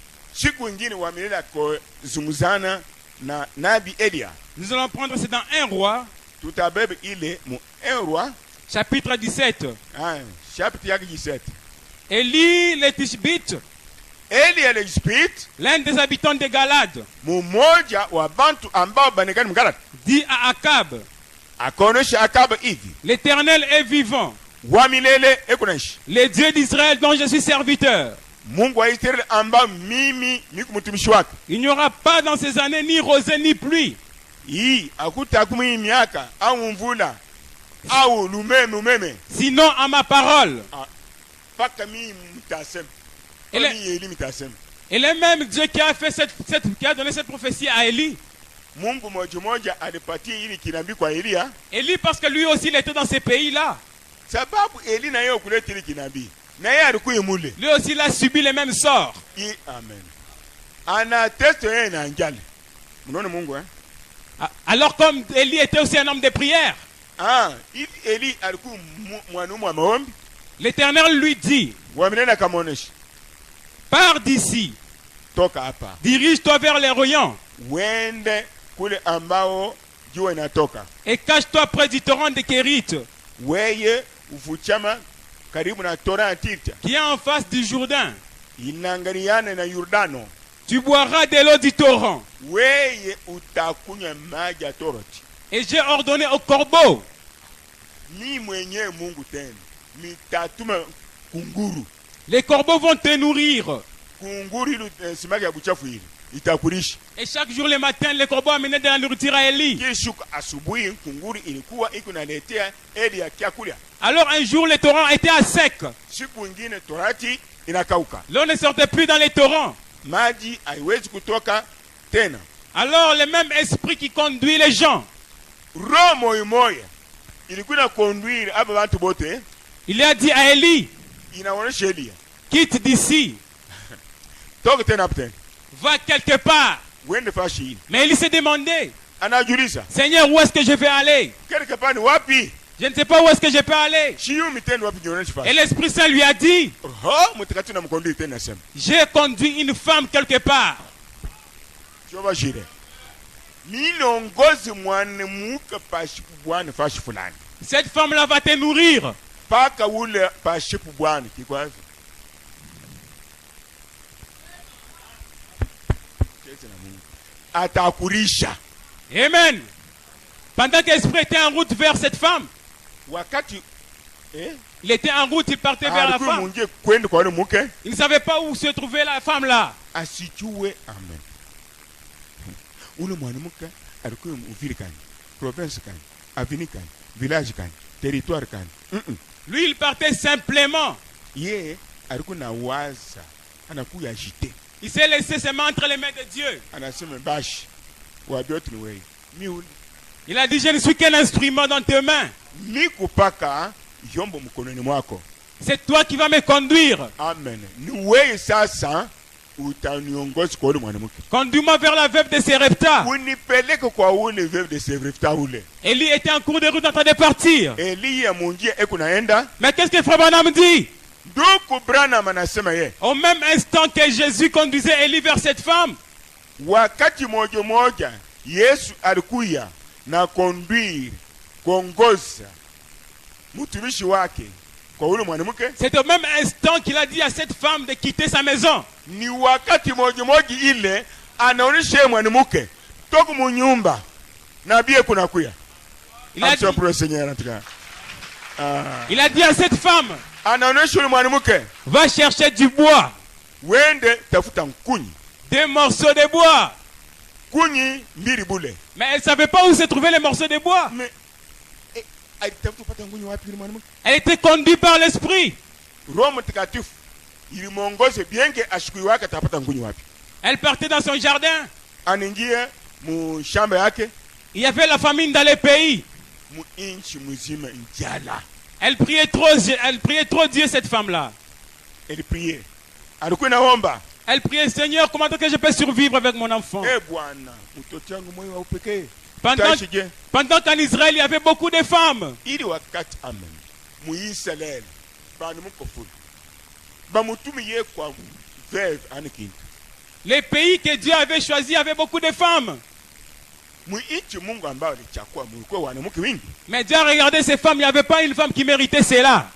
nous allons prendre, c'est dans 1 roi, chapitre 17. Élie le Tishbite, l'un des habitants de Galade, dit à Akab, l'Éternel est vivant, le Dieu d'Israël dont je suis serviteur. Il n'y aura pas dans ces années ni rosée ni pluie. Sinon à ma parole. Et le même Dieu qui a fait qui a donné cette prophétie à Élie. Élie, parce que lui aussi il était dans ces pays-là. Lui aussi il a subi les mêmes sorts. Alors comme Élie était aussi un homme de prière, l'Éternel lui dit, pars d'ici, dirige-toi vers les rayons et cache-toi près du torrent de Kérit qui est en face du Jourdain. Tu boiras de l'eau du torrent. Et j'ai ordonné aux corbeaux. Les corbeaux vont te nourrir. Et chaque jour le matin, les corbeaux amenaient de la nourriture à Élie. Alors un jour, le torrent était à sec. L'eau ne sortait plus dans les torrents. Alors le même esprit qui conduit les gens, il a dit à Élie, quitte d'ici, va quelque part. Mais Élie s'est demandé, Seigneur, où est-ce que je vais aller? Je ne sais pas où est-ce que je peux aller. Et l'Esprit Saint lui a dit, j'ai conduit une femme quelque part. Cette femme-là va te nourrir. Amen. Pendant que l'Esprit était en route vers cette femme, il était en route, il partait vers la femme. Il ne savait pas où se trouvait la femme là. Lui, il partait simplement. Il s'est laissé ses mains entre les mains de Dieu. Il a dit, je ne suis qu'un instrument dans tes mains. C'est toi qui vas me conduire. Amen. Conduis-moi vers la veuve de Sarepta. Élie était en cours de route en train de partir. Mais qu'est-ce que Frère Branham dit? Au même instant que Jésus conduisait Élie vers cette femme, Yesu alikuya na kuongoza mtumishi wake kwa ule mwanamke. C'est au même instant qu'il a dit à cette femme de quitter sa maison. Ni wakati moja ile anaonyesha mwanamke toka mu nyumba na bie kuna kuya. Il a dit à cette femme, anaonyesha mwanamke, va chercher du bois. Wende tafuta nkuni. Des morceaux de bois. Kuni mbili bule. Mais elle ne savait pas où se trouvaient les morceaux de bois. Mais elle était conduite par l'esprit. Elle partait dans son jardin. mu shamba yake. Il y avait la famine dans les pays. Mu inchi muzima njala. Elle priait trop Dieu, cette femme-là. Elle priait. Alikuwa naomba. Elle priait, Seigneur, comment est-ce que je peux survivre avec mon enfant? Eh Bwana, mtoto wangu moyo wa upekee. Pendant qu'en Israël, il y avait beaucoup de femmes. Ili wakati amen. Mu Israël, bana mukofuli. Ba mutumiye kwa veuve anikintu. Les pays que Dieu avait choisis avaient beaucoup de femmes. Mais Dieu a regardé ces femmes, il n'y avait pas une femme qui méritait cela.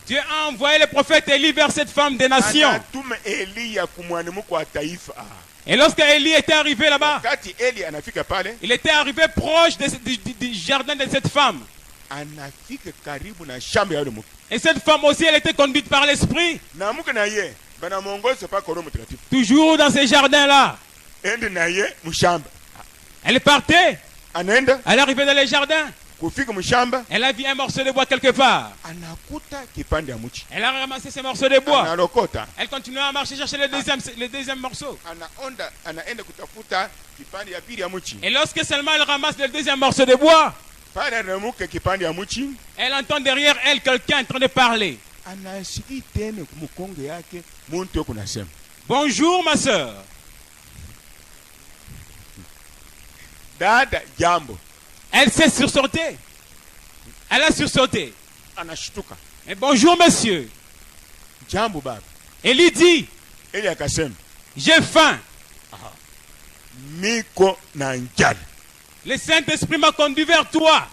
Dieu a envoyé le prophète Élie vers cette femme des nations. Et lorsque Élie était arrivé là-bas, il était arrivé proche du jardin de cette femme. Et cette femme aussi, elle était conduite par l'esprit. Toujours dans ces jardins-là. Elle partait. Elle arrivait dans les jardins. Elle a vu un morceau de bois quelque part. Elle a ramassé ce morceau de bois. Elle continuait à marcher chercher le deuxième morceau. Et lorsque seulement elle ramasse le deuxième morceau de bois, elle entend derrière elle quelqu'un en train de parler. Bonjour ma soeur. Elle s'est sursauté. Elle a sursauté. Et bonjour monsieur. Elle lui dit, j'ai faim. Le Saint-Esprit m'a conduit vers toi.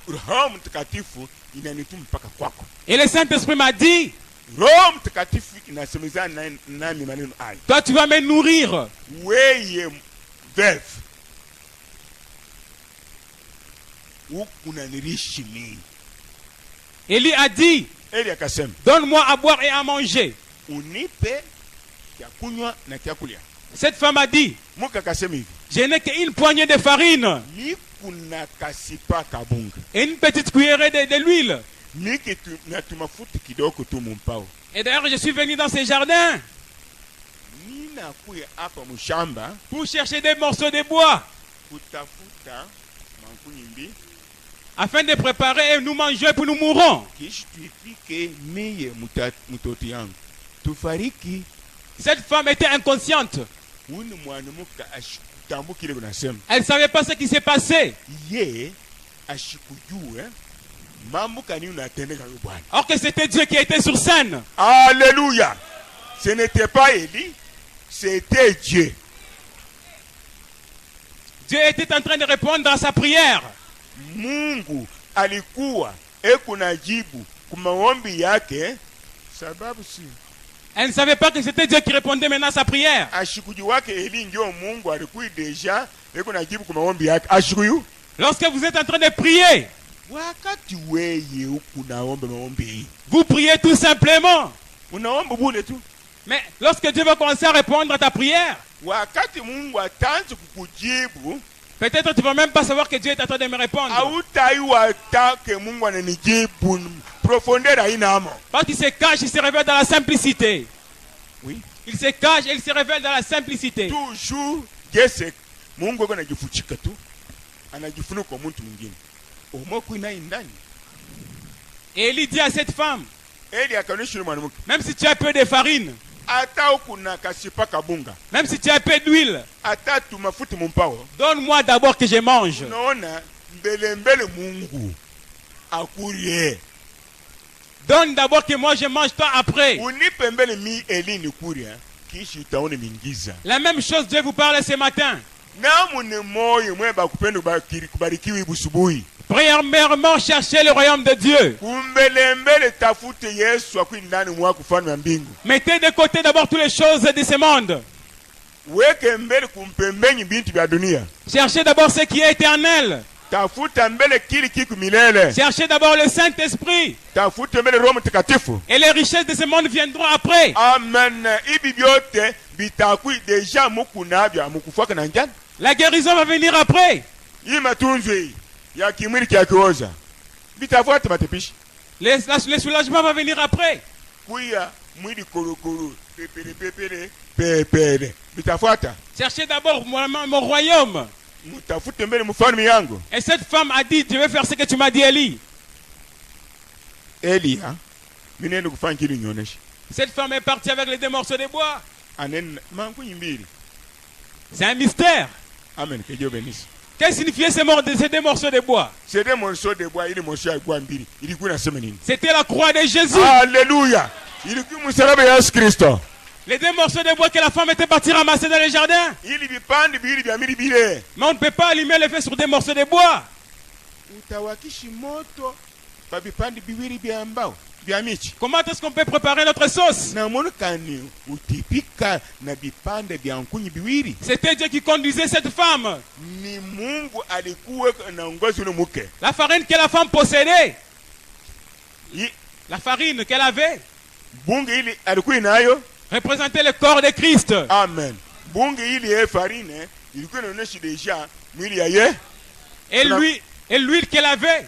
Et le Saint-Esprit m'a dit, toi tu vas me nourrir. Élie a dit, donne-moi à boire et à manger. Cette femme a dit, je n'ai qu'une poignée de farine et une petite cuillerée de l'huile. Et d'ailleurs, je suis venu dans ces jardins pour chercher des morceaux de bois afin de préparer et nous manger pour nous mourons. Cette femme était inconsciente. Elle ne savait pas ce qui s'est passé. Or que c'était Dieu qui était sur scène. Alléluia. Ce n'était pas Élie, c'était Dieu. Dieu était en train de répondre à sa prière. Mungu alikuwa kunajibu kumaombi yake sababu si. Elle ne savait pas que c'était Dieu qui répondait maintenant à sa prière. Ashikuji wake Eli ndio Mungu alikuwa deja kunajibu kumaombi yake. Ashikuyu. Lorsque vous êtes en train de prier, wakati weye ukunaomba maombi, vous priez tout simplement. Unaomba bure tu. Mais lorsque Dieu va commencer à répondre à ta prière, wakati Mungu ataanza kukujibu, peut-être tu ne vas même pas savoir que Dieu est en train de me répondre. Parce qu'il se cache, il se révèle dans la simplicité. Oui. Il se cache et il se révèle dans la simplicité. Toujours, Mungu anajifuchika tu. Anajifunuka kwa mtu mwingine. Omoko ina ndani. Et il dit à cette femme, même si tu as peu de farine, même si tu as peu d'huile, donne-moi d'abord que je mange. Donne d'abord que moi je mange, toi après. La même chose Dieu vous parle ce matin. Premièrement, cherchez le royaume de Dieu. Mettez de côté d'abord toutes les choses de ce monde. Cherchez d'abord ce qui est éternel. Cherchez d'abord le Saint-Esprit. Et les richesses de ce monde viendront après. Amen. La guérison va venir après. Le soulagement va venir après. Cherchez d'abord mon royaume. Et cette femme a dit, je vais faire ce que tu m'as dit, Élie. Cette femme est partie avec les deux morceaux de bois. C'est un mystère. Amen. Qu'est-ce que signifiait ces deux morceaux de bois? C'était la croix de Jésus. Alléluia. Les deux morceaux de bois que la femme était partie ramasser dans le jardin. Mais on ne peut pas allumer le feu sur des morceaux de bois. Comment est-ce qu'on peut préparer notre sauce? C'était Dieu qui conduisait cette femme. La farine que la femme possédait, la farine qu'elle avait, représentait le corps de Christ. Amen. Et l'huile qu'elle avait,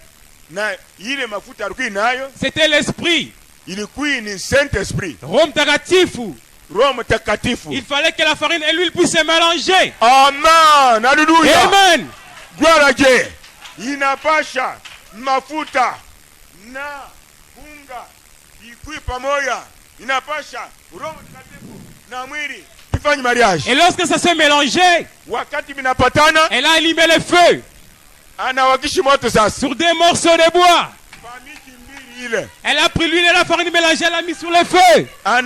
c'était l'esprit. Rome takatifu. Il fallait que la farine et l'huile puissent se mélanger. Amen. Alléluia. Amen. Gloire à Dieu. Inapasha mafuta na unga ikui pamoja. Inapasha Roho Mtakatifu na mwili ifanye mariage. Et lorsque ça s'est mélangé, wakati binapatana, elle a allumé le feu sur des morceaux de bois. Elle a pris l'huile et la farine mélangée, elle a mis sur le feu. Oh là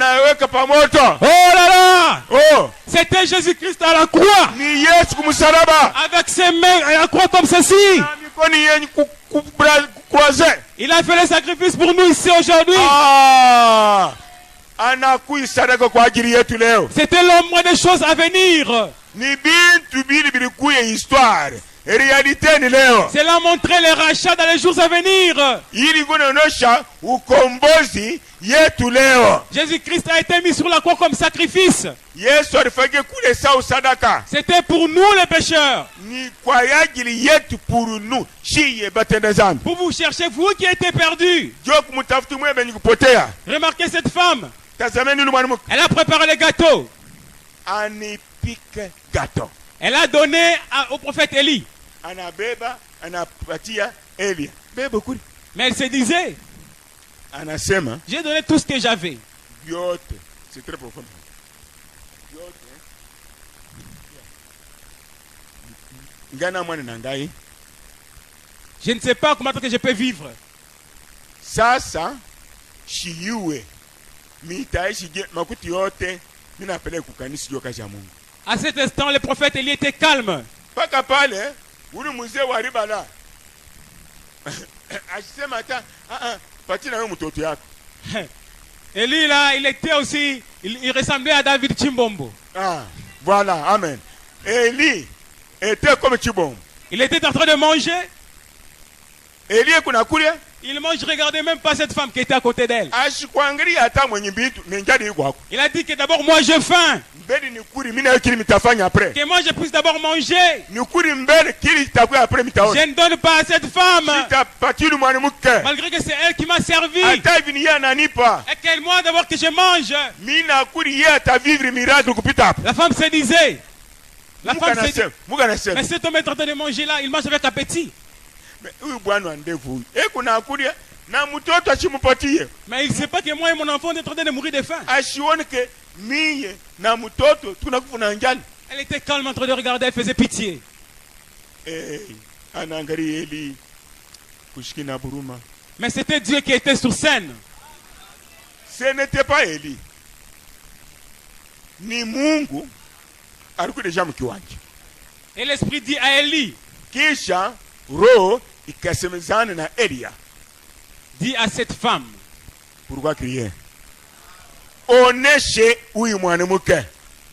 là! Oh. C'était Jésus-Christ à la croix. Avec ses mains à la croix comme ceci. Il a fait le sacrifice pour nous ici aujourd'hui. C'était l'ombre des choses à venir. C'est là montrer les rachats dans les jours à venir. Jésus-Christ a été mis sur la croix comme sacrifice. C'était pour nous les pécheurs. Pour vous chercher, vous qui étiez perdus. Remarquez cette femme. Elle a préparé les gâteaux. Elle a donné au prophète Élie. Mais elle se disait, j'ai donné tout ce que j'avais. C'est très profond. Je ne sais pas comment que je peux vivre. À cet instant, le prophète Élie était calme. Élie là, il était aussi, il ressemblait à David Chimbombo. Voilà, amen. Élie était comme Chimbombo. Il était en train de manger. Il mange, regardez même pas cette femme qui était à côté d'elle. Il a dit que d'abord moi j'ai faim. Que moi je puisse d'abord manger. Je ne donne pas à cette femme. Malgré que c'est elle qui m'a servi. Et qu'elle moi d'abord que je mange. La femme se disait. Mais cet homme est en train de manger là, il mange avec appétit. Mais il ne sait pas que moi et mon enfant on est en train de mourir de faim. Elle était calme en train de regarder, elle faisait pitié. Mais c'était Dieu qui était sur scène. Ce n'était pas Élie. Ni Mungu alikuwa deja mkiwanja. Et l'esprit dit à Élie. Kisha roho ikasemezana na Elia. Dit à cette femme. Pourquoi crier? Oneshe huyu mwanamke.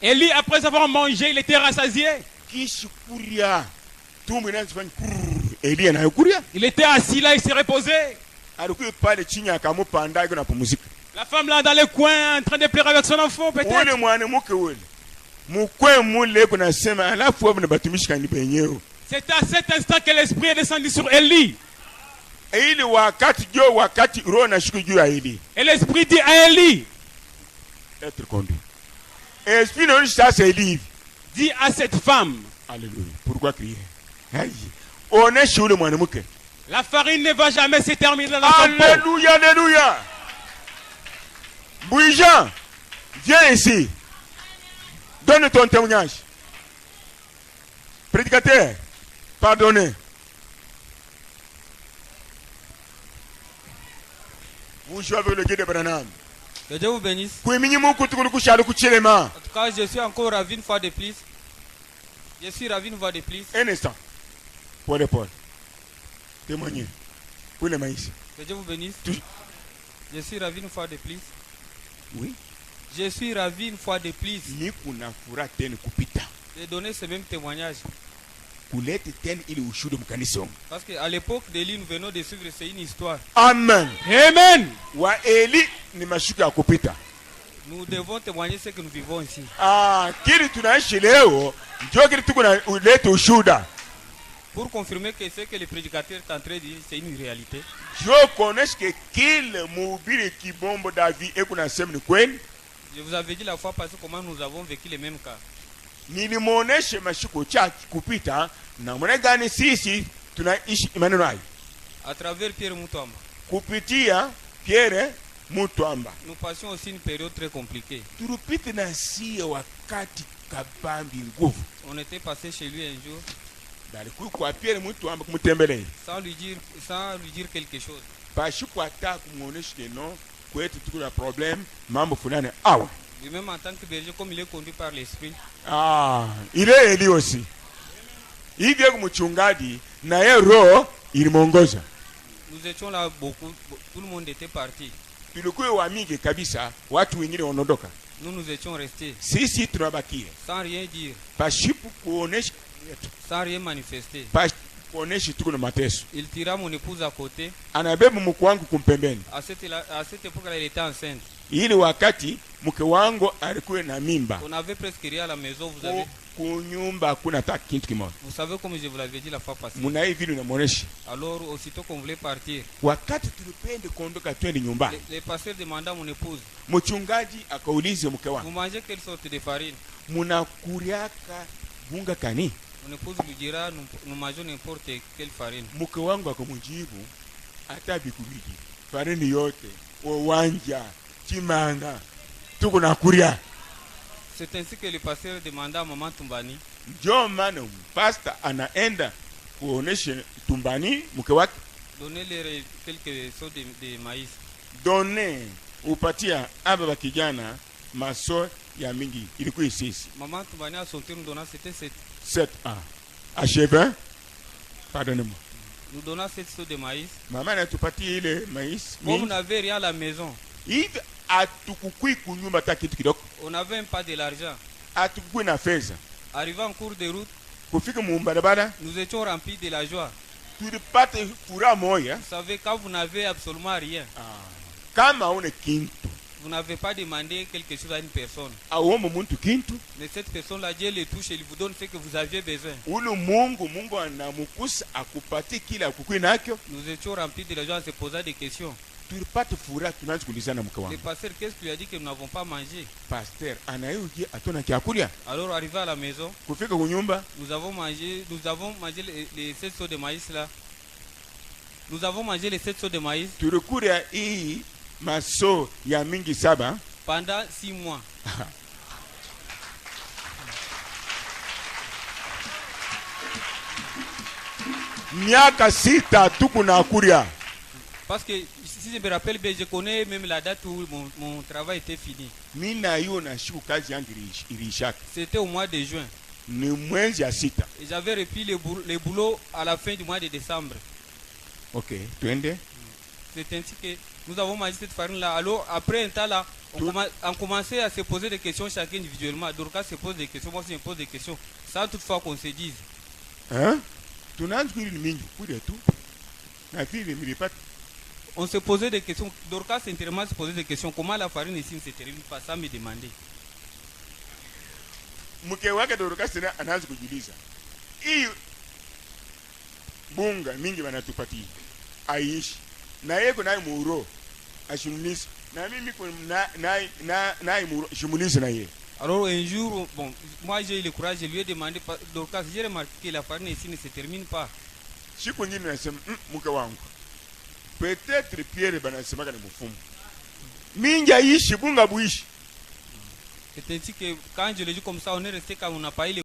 Élie après avoir mangé, il était rassasié. Kishikuria. Tumbo inazifanya Elia na yukuria. Il était assis là, il s'est reposé. Alikuwa pale chini akamupanda iko na pumzika. La femme là dans le coin en train de pleurer avec son enfant peut-être. Ule mwanamke ule. Mukwe mule kuna sema alafu wao batumishi kanipa yenyewe. C'est à cet instant que l'esprit est descendu sur Élie. Et l'esprit dit à Élie. Être conduit. Esprit non ça c'est livre. Dis à cette femme. Alléluia. Pourquoi crier? On est sur le mwanamke. La farine ne va jamais se terminer dans son pot. Alléluia, alléluia. Bouillant, viens ici. Donne ton témoignage. Prédicateur, pardonnez. Vous jouez avec le Dieu de Branham. Que Dieu vous bénisse. En tout cas, je suis encore ravi une fois de plus. Je suis ravi une fois de plus. Un instant. Paul. Témoignez. Pour le maïs. Que Dieu vous bénisse. Je suis ravi une fois de plus. Oui. Je suis ravi une fois de plus. De donner ce même témoignage. Parce qu'à l'époque de l'île, nous venons de suivre, c'est une histoire. Amen. Amen. Nous devons témoigner ce que nous vivons ici. Pour confirmer que ce que le prédicateur est en train de dire, c'est une réalité. Je connais que Je vous avais dit la fois passée comment nous avons vécu les mêmes cas. Nilimuoneshe mashiko chachi kupita na mwana gani sisi tunaishi maneno hayo à travers Pierre Mutuamba. Kupitia Pierre Mutuamba nous passions aussi une période très compliquée. Turupite na si wakati kabambi nguvu. On était passé chez lui un jour. Balikuwa kwa Pierre Mutuamba kumtembelea sans lui dire quelque chose. Bashi kwa ta kumuonesha non kwetu tuko na problem mambo fulani awa. Lui-même en tant que berger, comme il est conduit par l'esprit. Il est Eli aussi. Hivyo kumchungaji na yeye roho ilimuongoza. Nous étions là beaucoup, tout le monde était parti. Tulikuwa wa mingi kabisa, watu wengine wanaondoka. Nous étions restés. Sisi tunabakia. Sans rien dire. Pashipu kuonesha sans rien manifester. Kuonesha tuko na mateso. Il tira mon épouse à côté. Anabeba mke wangu kumpembeni. À cette époque elle était enceinte. Ili wakati mke wangu alikuwa na mimba. On avait presque rien à la maison, vous avez. Kunyumba kuna hata kitu kimoja. Vous savez comme je vous l'avais dit la fois passée. Muna hivi unamuonesha. Alors aussitôt qu'on voulait partir. Wakati tulipenda kuondoka twende nyumbani. Le pasteur demanda à mon épouse. Mchungaji akauliza mke wangu. Vous mangez quelle sorte de farine? Munakuriaka bunga kani? Mon épouse lui dira nous mangeons n'importe quelle farine. Mke wangu akamjibu hata bikubiki. Farine yote, uwanja, chimanga, tuko na kuria. C'est ainsi que le pasteur demanda à maman Tumbani. Ndio maana pastor anaenda kuonesha Tumbani mke wake. Donnez-leur quelques seaux de maïs. Donnez upatia aba bakijana maso ya mingi ilikuwa sisi. Maman Tumbani a son tour nous donnant c'était 7 ans. Achève. Pardonnez-moi. Nous donnons 7 seaux de maïs. Maman anatupatia ile maïs. Comme on n'avait rien à la maison. Hivi atukukui kunyumba hata kitu kidogo. On n'avait même pas de l'argent. Atukukui na fedha. Arrivant en cours de route, kufika mumbarabara, nous étions remplis de la joie. Tulipata furaha moja. Vous savez quand vous n'avez absolument rien. Kama une kintu. Vous n'avez pas demandé quelque chose à une personne. Mais cette personne-là, Dieu le touche et il vous donne ce que vous aviez besoin. Nous étions remplis de la joie en se posant des questions. Le pasteur, qu'est-ce qu'il a dit que nous n'avons pas mangé? Alors arrivé à la maison, nous avons mangé les 7 seaux de maïs là. Nous avons mangé les 7 seaux de maïs. Maso ya mingi saba pendant 6 mois. Miaka sita tukuna kuria. Parce que si je me rappelle bien, je connais même la date où mon travail était fini. Mina yo na shiku kazi yangu ilishaka. C'était au mois de juin. Ni mwezi ya sita. Et j'avais repris les boulots à la fin du mois de décembre. OK, tuende. C'est ainsi que nous avons mangé cette farine-là. Alors, après un temps là, on commençait à se poser des questions chacun individuellement. Dorcas se pose des questions, moi aussi je me pose des questions, sans toutefois qu'on se dise. Hein? On se posait des questions. Dorcas intérieurement se posait des questions. Comment la farine ici ne se termine pas? Ça me demandait. Mke wake Dorcas anaanza kujiuliza. Hii bunga mingi wanatupatia. Aishi. Na yeko naye muro ashumulize na mimi na muro shumulize na yeye. Alors un jour, bon, moi j'ai eu le courage, je lui ai demandé, Dorcas, j'ai remarqué que la farine ici ne se termine pas. Siku nyingine nasema mke wangu, peut-être Pierre banasema kana mfumo minja ishi bunga buishi. C'est ainsi que quand je le dis comme ça, on est resté comme on n'a pas eu